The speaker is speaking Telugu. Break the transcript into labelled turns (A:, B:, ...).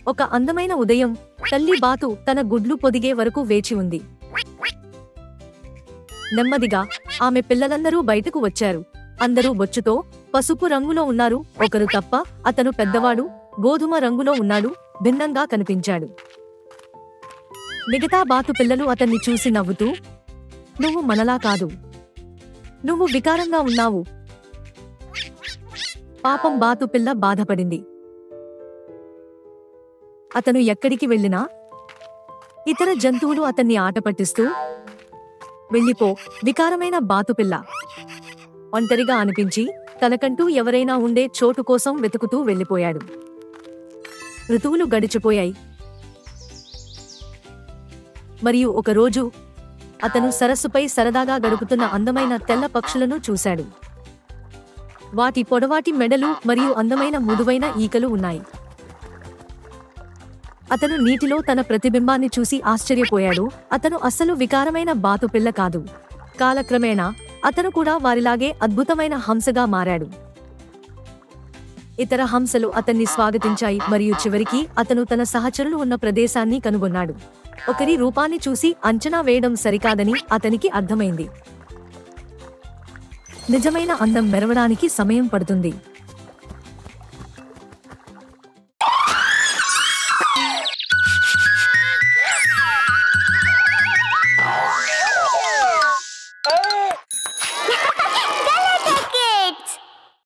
A: ఒక అందమైన ఉదయం, తల్లి బాతు తన గుడ్లు పొదిగే వరకు వేచి ఉంది. నెమ్మదిగా ఆమె పిల్లలందరూ బయటకు వచ్చారు. అందరూ బొచ్చుతో పసుపు రంగులో ఉన్నారు. ఒకరు తప్ప. అతను పెద్దవాడు, గోధుమ రంగులో ఉన్నాడు, భిన్నంగా కనిపించాడు. మిగతా బాతు పిల్లలు అతన్ని చూసి నవ్వుతూ, "నువ్వు మనలా కాదు. నువ్వు వికారంగా ఉన్నావు." పాపం బాతు పిల్ల బాధపడింది. అతను ఎక్కడికి వెళ్ళినా ఇతర జంతువులు అతన్ని ఆటపట్టిస్తూ, "వెళ్ళిపో, వికారమైన బాతుపిల్ల." ఒంటరిగా అనిపించి తనకంటూ ఎవరైనా ఉండే చోటు కోసం వెతుకుతూ వెళ్ళిపోయాడు. ఋతువులు గడిచిపోయాయి. మరియు ఒకరోజు అతను సరస్సుపై సరదాగా గడుపుతున్న అందమైన తెల్ల పక్షులను చూశాడు. వాటి పొడవాటి మెడలు మరియు అందమైన మృదువైన ఈకలు ఉన్నాయి. అతను నీటిలో తన ప్రతిబింబాన్ని చూసి ఆశ్చర్యపోయాడు. అతను అస్సలు వికారమైన బాతుపిల్ల కాదు. కాలక్రమేణా అతను కూడా వారిలాగే అద్భుతమైన హంసగా మారాడు. ఇతర హంసలు అతన్ని స్వాగతించాయి మరియు చివరికి అతను తన సహచరులు ఉన్న ప్రదేశాన్ని కనుగొన్నాడు. ఒకరి రూపాన్ని చూసి అంచనా వేయడం సరికాదని అతనికి అర్థమైంది. నిజమైన అందం మెరవడానికి సమయం పడుతుంది.